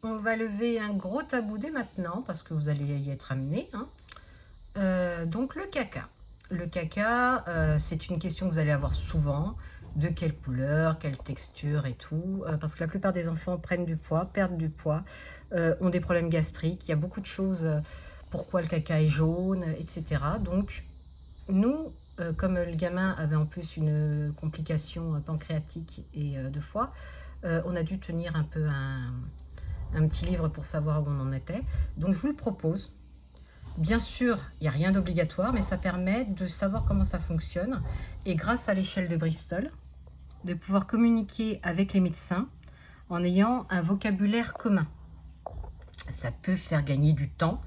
on va lever un gros tabou dès maintenant, parce que vous allez y être amené, hein. Donc le caca. Le caca, c'est une question que vous allez avoir souvent. De quelle couleur, quelle texture et tout. Parce que la plupart des enfants prennent du poids, perdent du poids, ont des problèmes gastriques. Il y a beaucoup de choses. Pourquoi le caca est jaune, etc. Donc nous, comme le gamin avait en plus une complication pancréatique et de foie, on a dû tenir un peu un petit livre pour savoir où on en était. Donc je vous le propose. Bien sûr, il n'y a rien d'obligatoire, mais ça permet de savoir comment ça fonctionne. Et grâce à l'échelle de Bristol, de pouvoir communiquer avec les médecins en ayant un vocabulaire commun. Ça peut faire gagner du temps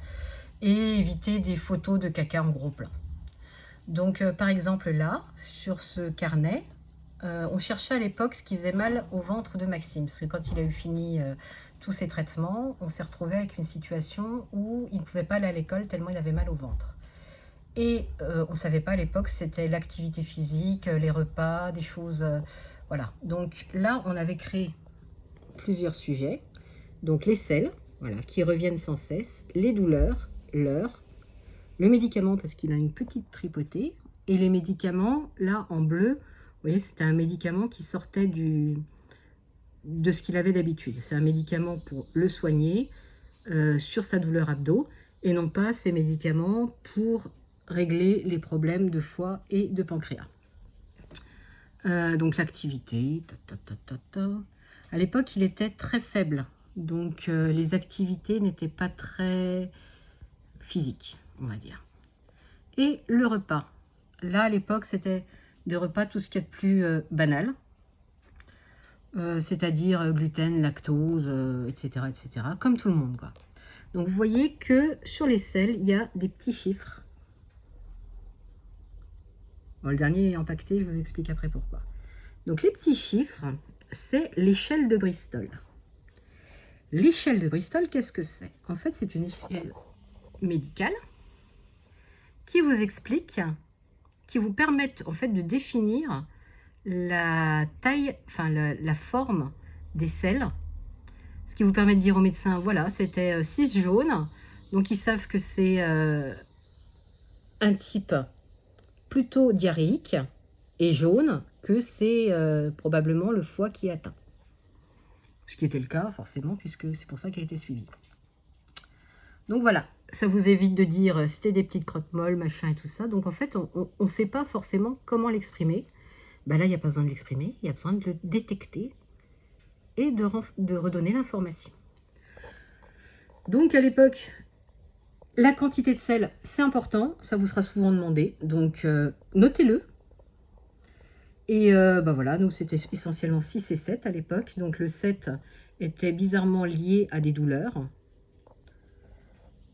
et éviter des photos de caca en gros plan. Donc, par exemple, là, sur ce carnet, on cherchait à l'époque ce qui faisait mal au ventre de Maxime. Parce que quand il a eu fini tous ses traitements, on s'est retrouvé avec une situation où il ne pouvait pas aller à l'école tellement il avait mal au ventre. Et on ne savait pas à l'époque si c'était l'activité physique, les repas, des choses... voilà. Donc là, on avait créé plusieurs sujets. Donc les selles, voilà, qui reviennent sans cesse, les douleurs, l'heure, le médicament parce qu'il a une petite tripotée, et les médicaments, là en bleu, vous voyez, c'était un médicament qui sortait de ce qu'il avait d'habitude. C'est un médicament pour le soigner sur sa douleur abdo, et non pas ces médicaments pour régler les problèmes de foie et de pancréas. Donc l'activité, à l'époque il était très faible, donc les activités n'étaient pas très physiques, on va dire. Et le repas, là à l'époque c'était des repas tout ce qu'il y a de plus banal, c'est-à-dire gluten, lactose, etc., etc., comme tout le monde, quoi. Donc vous voyez que sur les selles, il y a des petits chiffres. Bon, le dernier est impacté, je vous explique après pourquoi. Donc les petits chiffres, c'est l'échelle de Bristol. L'échelle de Bristol, qu'est-ce que c'est? En fait, c'est une échelle médicale qui vous explique, qui vous permet en fait de définir la taille, enfin la forme des selles, ce qui vous permet de dire au médecin, voilà, c'était 6 jaunes, donc ils savent que c'est un type plutôt diarrhéique, et jaune, que c'est probablement le foie qui est atteint. Ce qui était le cas, forcément, puisque c'est pour ça qu'elle a été suivie. Donc voilà, ça vous évite de dire c'était des petites crottes molles, machin et tout ça. Donc en fait, on ne sait pas forcément comment l'exprimer. Ben là, il n'y a pas besoin de l'exprimer, il y a besoin de le détecter et de redonner l'information. Donc à l'époque, la quantité de sel, c'est important, ça vous sera souvent demandé. Donc notez-le. Et ben voilà, nous c'était essentiellement 6 et 7 à l'époque. Donc le 7 était bizarrement lié à des douleurs.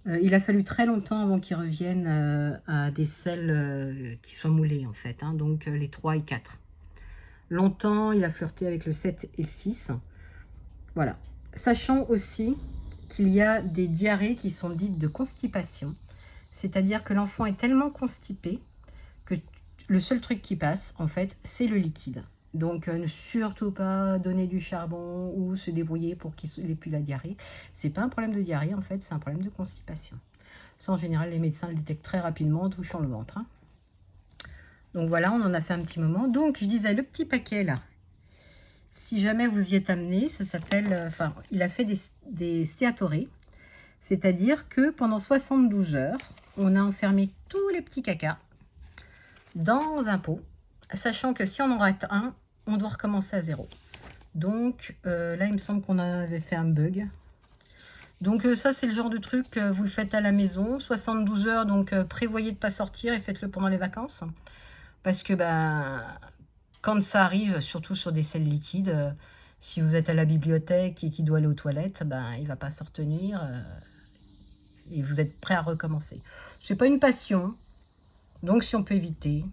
Il a fallu très longtemps avant qu'ils reviennent à des selles qui soient moulées en fait, hein, donc les 3 et 4. Longtemps, il a flirté avec le 7 et le 6. Voilà. Sachant aussi qu'il y a des diarrhées qui sont dites de constipation, c'est-à-dire que l'enfant est tellement constipé que le seul truc qui passe, en fait, c'est le liquide. Donc, ne surtout pas donner du charbon ou se débrouiller pour qu'il n'ait plus la diarrhée. C'est pas un problème de diarrhée, en fait, c'est un problème de constipation. Ça, en général, les médecins le détectent très rapidement en touchant le ventre, hein. Donc voilà, on en a fait un petit moment. Donc, je disais, le petit paquet, là, si jamais vous y êtes amené, ça s'appelle... Enfin, il a fait des stéatorées. C'est-à-dire que pendant 72 heures, on a enfermé tous les petits cacas dans un pot, sachant que si on en rate un, on doit recommencer à zéro. Donc là, il me semble qu'on avait fait un bug. Donc ça, c'est le genre de truc, vous le faites à la maison, 72 heures, donc prévoyez de ne pas sortir et faites-le pendant les vacances. Parce que ben, quand ça arrive, surtout sur des selles liquides, si vous êtes à la bibliothèque et qu'il doit aller aux toilettes, ben, il ne va pas se retenir et vous êtes prêt à recommencer. Ce n'est pas une passion, donc si on peut éviter,